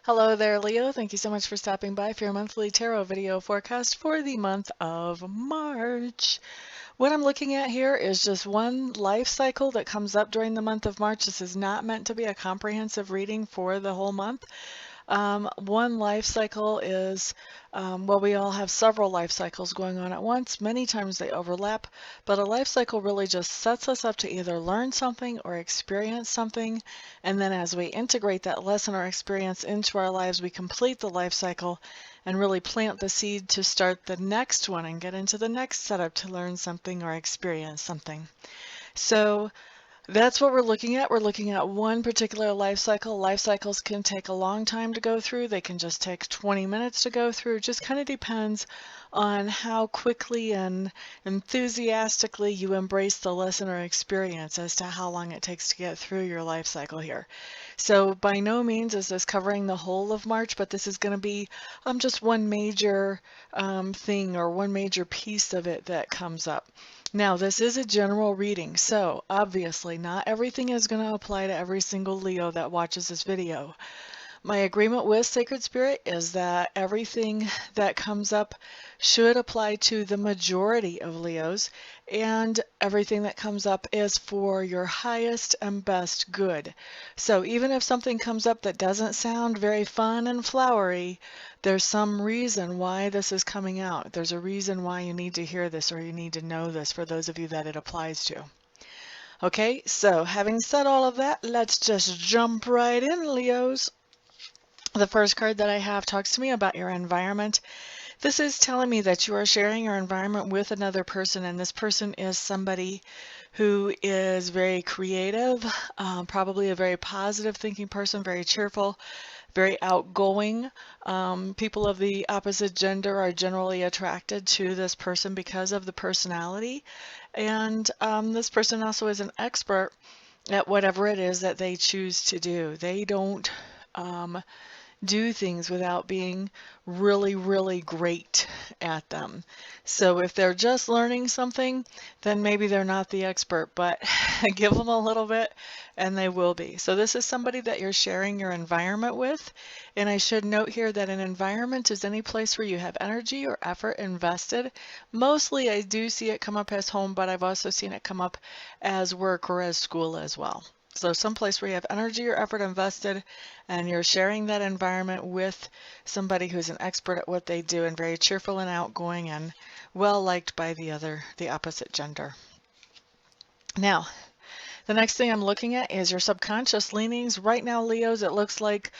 Hello there, Leo. Thank you so much for stopping by for your monthly tarot video forecast for the month of March. What I'm looking at here is just one life cycle that comes up during the month of March. This is not meant to be a comprehensive reading for the whole month. One life cycle is, well, we all have several life cycles going on at once. Many times they overlap, but a life cycle really just sets us up to either learn something or experience something. And then as we integrate that lesson or experience into our lives, we complete the life cycle and really plant the seed to start the next one and get into the next setup to learn something or experience something. So that's what we're looking at. We're looking at one particular life cycle. Life cycles can take a long time to go through. They can just take 20 minutes to go through. It just kind of depends on how quickly and enthusiastically you embrace the lesson or experience as to how long it takes to get through your life cycle here. So by no means is this covering the whole of March, but this is going to be just one major thing or one major piece of it that comes up. Now, this is a general reading, so obviously not everything is going to apply to every single Leo that watches this video. My agreement with Sacred Spirit is that everything that comes up should apply to the majority of Leos, and everything that comes up is for your highest and best good. So even if something comes up that doesn't sound very fun and flowery, there's some reason why this is coming out. There's a reason why you need to hear this or you need to know this for those of you that it applies to. Okay, so having said all of that, let's just jump right in, Leos. The first card that I have talks to me about your environment. This is telling me that you are sharing your environment with another person, and this person is somebody who is very creative, probably a very positive thinking person, very cheerful, very outgoing. People of the opposite gender are generally attracted to this person because of the personality. And this person also is an expert at whatever it is that they choose to do. They don't do things without being really, really great at them. So if they're just learning something, then maybe they're not the expert, but give them a little bit and they will be. So this is somebody that you're sharing your environment with. And I should note here that an environment is any place where you have energy or effort invested. Mostly I do see it come up as home, but I've also seen it come up as work or as school as well. So someplace where you have energy or effort invested and you're sharing that environment with somebody who's an expert at what they do and very cheerful and outgoing and well liked by the opposite gender. Now, the next thing I'm looking at is your subconscious leanings. Right now, Leos, it looks like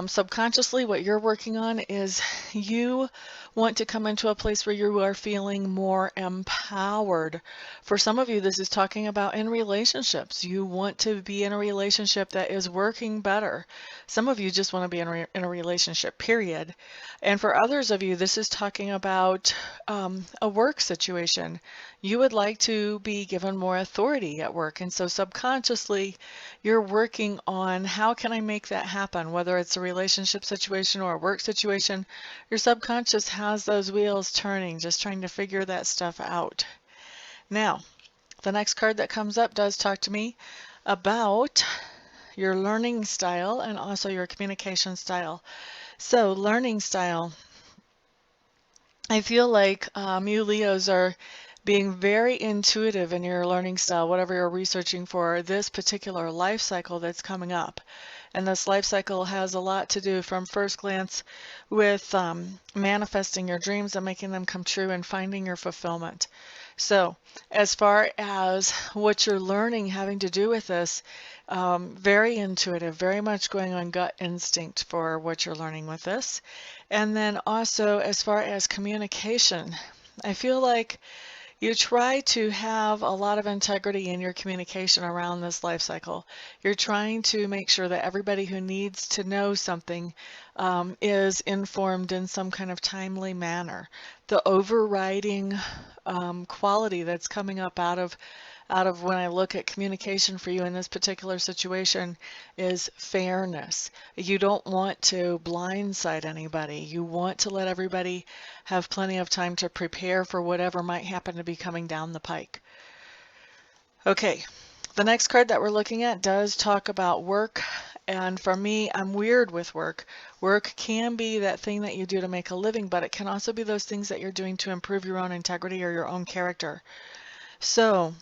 subconsciously what you're working on is you want to come into a place where you are feeling more empowered. For some of you, this is talking about in relationships. You want to be in a relationship that is working better. Some of you just want to be in a relationship, period. And for others of you, this is talking about a work situation. You would like to be given more authority at work. And so subconsciously, you're working on how can I make that happen, whether it's a relationship situation or a work situation. Your subconscious has those wheels turning, just trying to figure that stuff out. Now, the next card that comes up does talk to me about your learning style and also your communication style. So learning style, I feel like you Leos are being very intuitive in your learning style, whatever you're researching for this particular life cycle that's coming up. And this life cycle has a lot to do from first glance with manifesting your dreams and making them come true and finding your fulfillment. So as far as what you're learning having to do with this, very intuitive, very much going on gut instinct for what you're learning with this. And then also as far as communication, I feel like you try to have a lot of integrity in your communication around this life cycle. You're trying to make sure that everybody who needs to know something is informed in some kind of timely manner. The overriding quality that's coming up out of when I look at communication for you in this particular situation is fairness. You don't want to blindside anybody. You want to let everybody have plenty of time to prepare for whatever might happen to be coming down the pike. Okay, The next card that we're looking at does talk about work. And for me, I'm weird with work. Work can be that thing that you do to make a living, but it can also be those things that you're doing to improve your own integrity or your own character. So,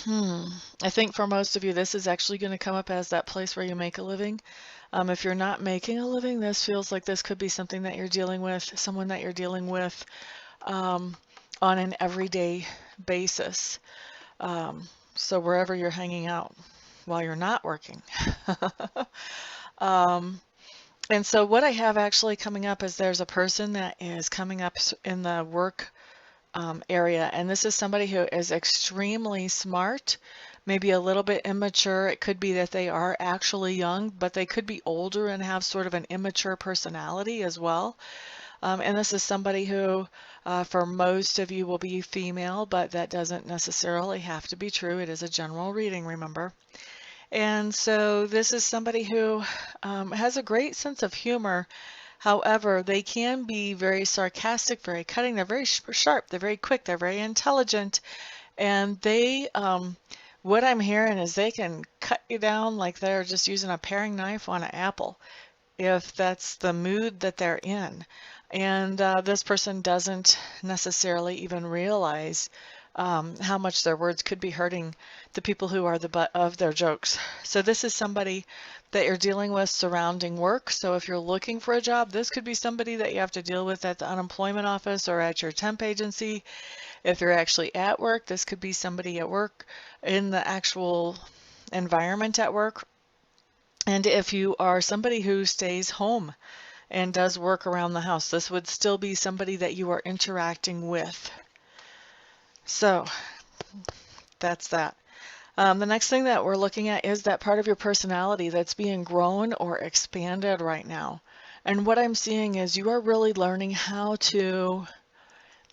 I think for most of you, this is actually going to come up as that place where you make a living. If you're not making a living, this feels like this could be something that you're dealing with, someone that you're dealing with on an everyday basis. So wherever you're hanging out while you're not working. And so what I have actually coming up is there's a person that is coming up in the work area, and this is somebody who is extremely smart, maybe a little bit immature. It could be that they are actually young, but they could be older and have sort of an immature personality as well. And this is somebody who, for most of you, will be female, but that doesn't necessarily have to be true. It is a general reading, remember. And so this is somebody who has a great sense of humor. However, they can be very sarcastic, very cutting. They're very sharp. They're very quick. They're very intelligent. And they, what I'm hearing is they can cut you down like they're just using a paring knife on an apple, if that's the mood that they're in. And this person doesn't necessarily even realize how much their words could be hurting the people who are the butt of their jokes. So this is somebody that you're dealing with surrounding work. So if you're looking for a job, this could be somebody that you have to deal with at the unemployment office or at your temp agency. If you're actually at work, this could be somebody at work in the actual environment at work. And if you are somebody who stays home and does work around the house, this would still be somebody that you are interacting with. So that's that. The next thing that we're looking at is that part of your personality that's being grown or expanded right now. And what I'm seeing is you are really learning how to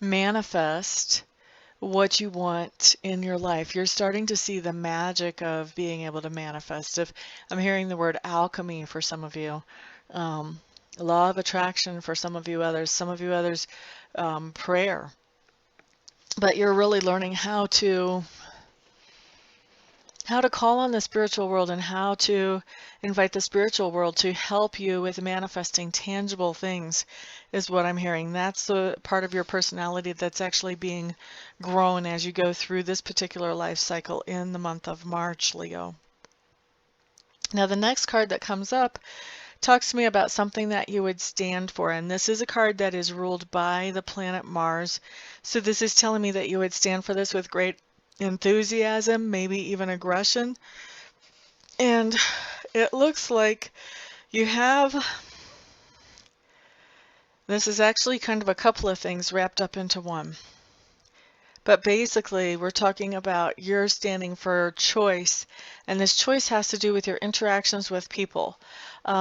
manifest what you want in your life. You're starting to see the magic of being able to manifest. If I'm hearing the word alchemy for some of you, law of attraction for some of you others, prayer. But you're really learning how to call on the spiritual world and how to invite the spiritual world to help you with manifesting tangible things is what I'm hearing. That's the part of your personality that's actually being grown as you go through this particular life cycle in the month of March, Leo. Now the next card that comes up talks to me about something that you would stand for, and this is a card that is ruled by the planet Mars. So this is telling me that you would stand for this with great enthusiasm, maybe even aggression. And it looks like you have, this is actually kind of a couple of things wrapped up into one. But basically, we're talking about you're standing for choice, and this choice has to do with your interactions with people.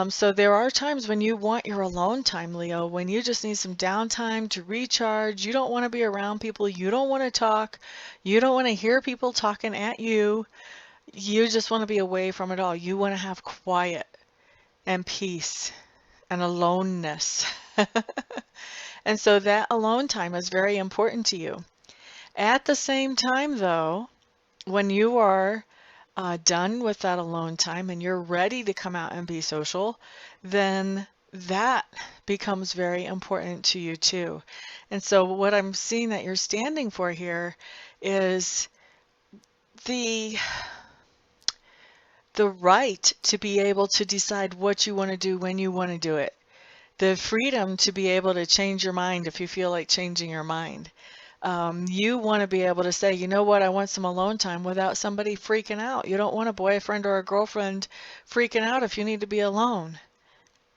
So there are times when you want your alone time, Leo, when you just need some downtime to recharge. You don't want to be around people. You don't want to talk. You don't want to hear people talking at you. You just want to be away from it all. You want to have quiet and peace and aloneness. And so that alone time is very important to you. At the same time, though, when you are done with that alone time and you're ready to come out and be social, then that becomes very important to you too. And so what I'm seeing that you're standing for here is the right to be able to decide what you want to do when you want to do it. The freedom to be able to change your mind if you feel like changing your mind. You want to be able to say, you know what, I want some alone time without somebody freaking out. You don't want a boyfriend or a girlfriend freaking out if you need to be alone.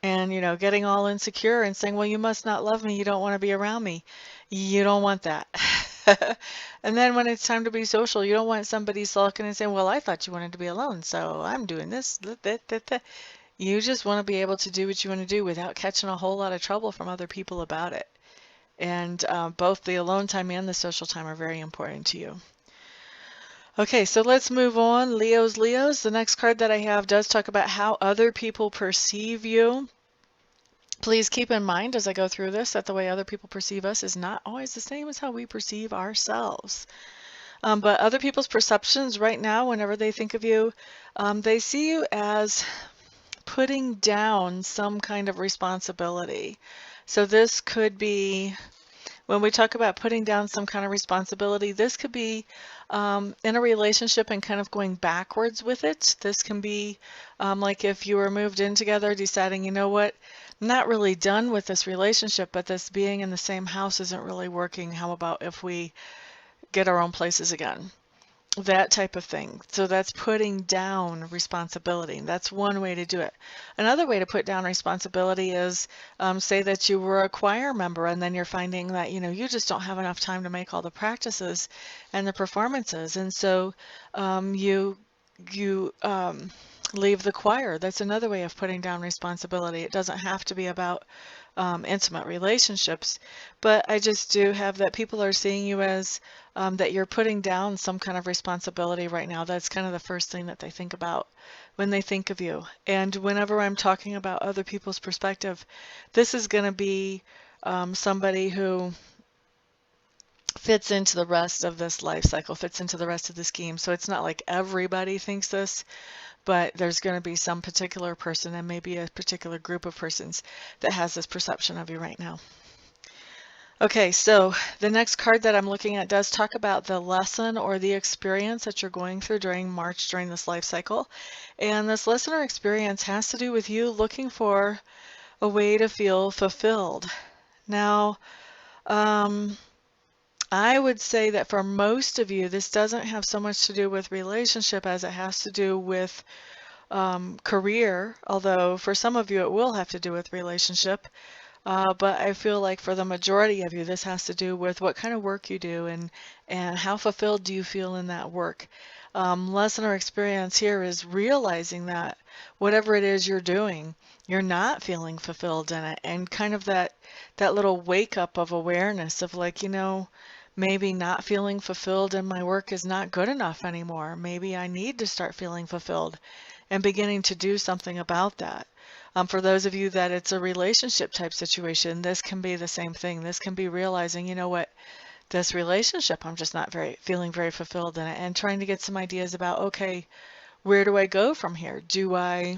And, you know, getting all insecure and saying, well, you must not love me. You don't want to be around me. You don't want that. And then when it's time to be social, you don't want somebody sulking and saying, well, I thought you wanted to be alone, so I'm doing this. You just want to be able to do what you want to do without catching a whole lot of trouble from other people about it. And both the alone time and the social time are very important to you. Okay, so let's move on. Leos. The next card that I have does talk about how other people perceive you. Please keep in mind as I go through this that the way other people perceive us is not always the same as how we perceive ourselves. But other people's perceptions right now, whenever they think of you, they see you as putting down some kind of responsibility. So this could be, when we talk about putting down some kind of responsibility, this could be in a relationship and kind of going backwards with it. This can be like if you were moved in together, deciding, you know what, I'm not really done with this relationship, but this being in the same house isn't really working. How about if we get our own places again? That type of thing. So that's putting down responsibility. That's one way to do it. Another way to put down responsibility is say that you were a choir member and then you're finding that you just don't have enough time to make all the practices and the performances, and so you leave the choir. That's another way of putting down responsibility. It doesn't have to be about intimate relationships, but I just do have that people are seeing you as that you're putting down some kind of responsibility right now. That's kind of the first thing that they think about when they think of you. And whenever I'm talking about other people's perspective, this is going to be somebody who fits into the rest of this life cycle, fits into the rest of the scheme. So it's not like everybody thinks this, but there's going to be some particular person and maybe a particular group of persons that has this perception of you right now. Okay, so the next card that I'm looking at does talk about the lesson or the experience that you're going through during March, during this life cycle. And this lesson or experience has to do with you looking for a way to feel fulfilled. Now, I would say that for most of you, this doesn't have so much to do with relationship as it has to do with career, although for some of you it will have to do with relationship. But I feel like for the majority of you, this has to do with what kind of work you do and how fulfilled do you feel in that work. Lesson or experience here is realizing that whatever it is you're doing, you're not feeling fulfilled in it, and kind of that little wake up of awareness of like, maybe not feeling fulfilled in my work is not good enough anymore. Maybe I need to start feeling fulfilled and beginning to do something about that. For those of you that it's a relationship type situation, this can be the same thing. This can be realizing, you know what, this relationship, I'm just not feeling very fulfilled in it, and trying to get some ideas about, okay, where do I go from here? Do I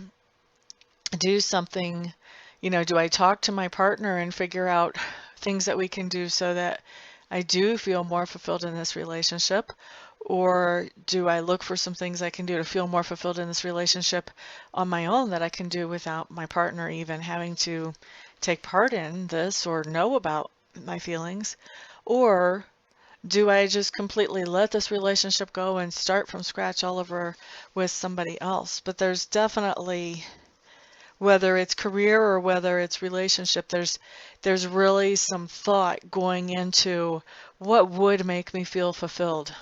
do something, do I talk to my partner and figure out things that we can do so that I do feel more fulfilled in this relationship? Or do I look for some things I can do to feel more fulfilled in this relationship on my own that I can do without my partner even having to take part in this or know about my feelings? Or do I just completely let this relationship go and start from scratch all over with somebody else? But there's definitely, whether it's career or whether it's relationship, there's really some thought going into what would make me feel fulfilled.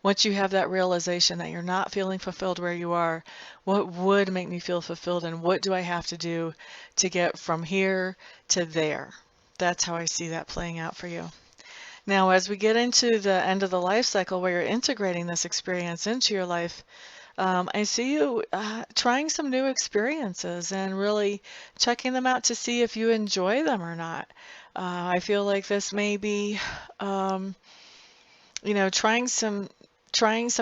Once you have that realization that you're not feeling fulfilled where you are, what would make me feel fulfilled, and what do I have to do to get from here to there? That's how I see that playing out for you. Now, as we get into the end of the life cycle where you're integrating this experience into your life, I see you trying some new experiences and really checking them out to see if you enjoy them or not. I feel like this may be trying some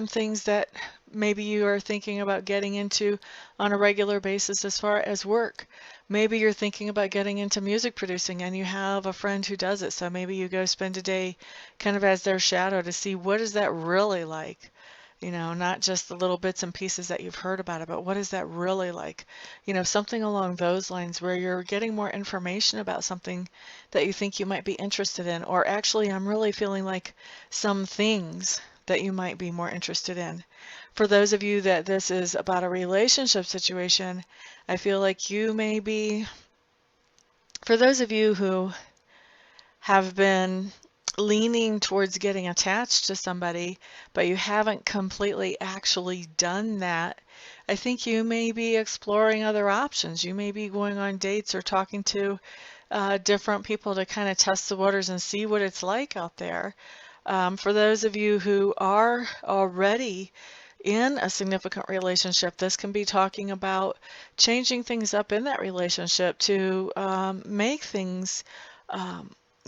things that maybe you are thinking about getting into on a regular basis as far as work. Maybe you're thinking about getting into music producing and you have a friend who does it, so maybe you go spend a day kind of as their shadow to see what is that really like. Not just the little bits and pieces that you've heard about it, but what is that really like? Something along those lines where you're getting more information about something that you think you might be interested in, or actually I'm really feeling like some things that you might be more interested in. For those of you that this is about a relationship situation, I feel like you may be, for those of you who have been leaning towards getting attached to somebody, but you haven't completely actually done that, I think you may be exploring other options. You may be going on dates or talking to different people to kind of test the waters and see what it's like out there. For those of you who are already in a significant relationship, this can be talking about changing things up in that relationship to make things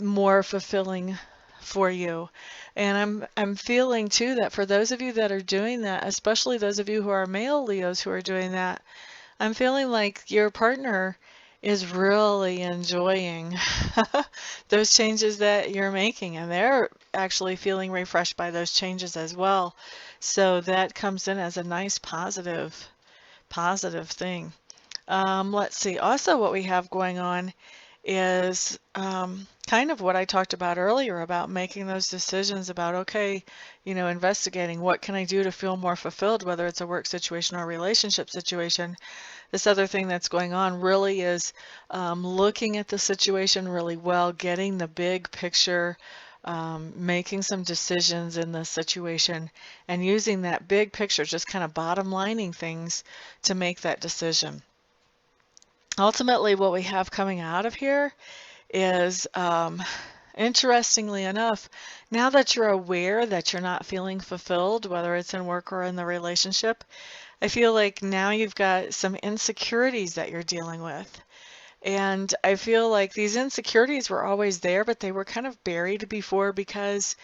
more fulfilling for you. And I'm feeling too that for those of you that are doing that, especially those of you who are male Leos who are doing that, I'm feeling like your partner is really enjoying those changes that you're making, and they're actually feeling refreshed by those changes as well. So that comes in as a nice positive thing. Let's see. Also, what we have going on is kind of what I talked about earlier about making those decisions about, okay, investigating what can I do to feel more fulfilled, whether it's a work situation or a relationship situation. This other thing that's going on really is looking at the situation really well, getting the big picture, making some decisions in the situation, and using that big picture, just kind of bottom lining things to make that decision. Ultimately, what we have coming out of here is, interestingly enough, now that you're aware that you're not feeling fulfilled, whether it's in work or in the relationship, I feel like now you've got some insecurities that you're dealing with. And I feel like these insecurities were always there, but they were kind of buried before because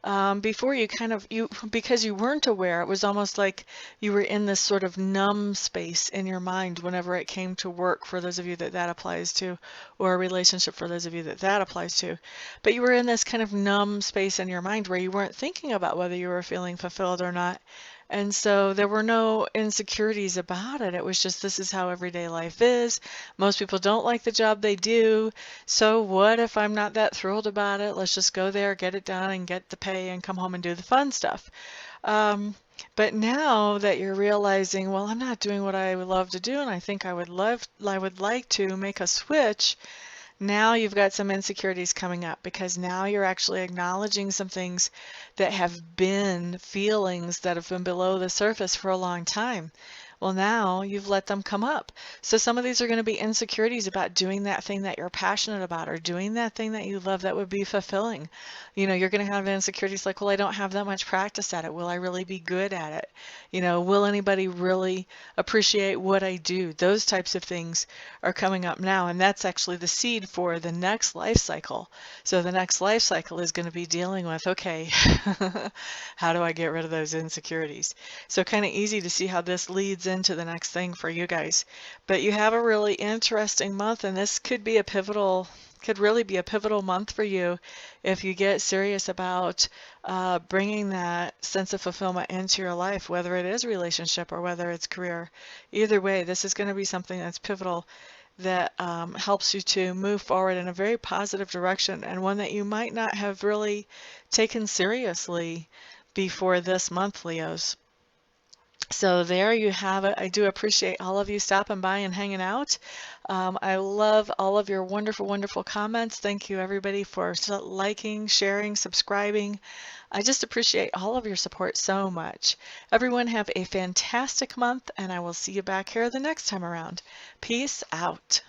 you weren't aware. It was almost like you were in this sort of numb space in your mind whenever it came to work, for those of you that that applies to, or a relationship for those of you that that applies to. But you were in this kind of numb space in your mind where you weren't thinking about whether you were feeling fulfilled or not. And so there were no insecurities about it. It was just, this is how everyday life is. Most people don't like the job they do. So what if I'm not that thrilled about it? Let's just go there, get it done, and get the pay and come home and do the fun stuff. But now that you're realizing, well, I'm not doing what I would love to do, and I think I would like to make a switch. Now you've got some insecurities coming up because now you're actually acknowledging some things that have been feelings that have been below the surface for a long time. Well, now you've let them come up. So some of these are going to be insecurities about doing that thing that you're passionate about, or doing that thing that you love that would be fulfilling. You're going to have insecurities like, well, I don't have that much practice at it. Will I really be good at it? Will anybody really appreciate what I do? Those types of things are coming up now, and that's actually the seed for the next life cycle. So the next life cycle is going to be dealing with, okay, how do I get rid of those insecurities? So kind of easy to see how this leads into the next thing for you guys. But you have a really interesting month, and this could really be a pivotal month for you if you get serious about bringing that sense of fulfillment into your life, whether it is relationship or whether it's career. Either way, this is going to be something that's pivotal, that helps you to move forward in a very positive direction, and one that you might not have really taken seriously before this month, Leos. So there you have it. I do appreciate all of you stopping by and hanging out. I love all of your wonderful, wonderful comments. Thank you, everybody, for liking, sharing, subscribing. I just appreciate all of your support so much. Everyone have a fantastic month, and I will see you back here the next time around. Peace out.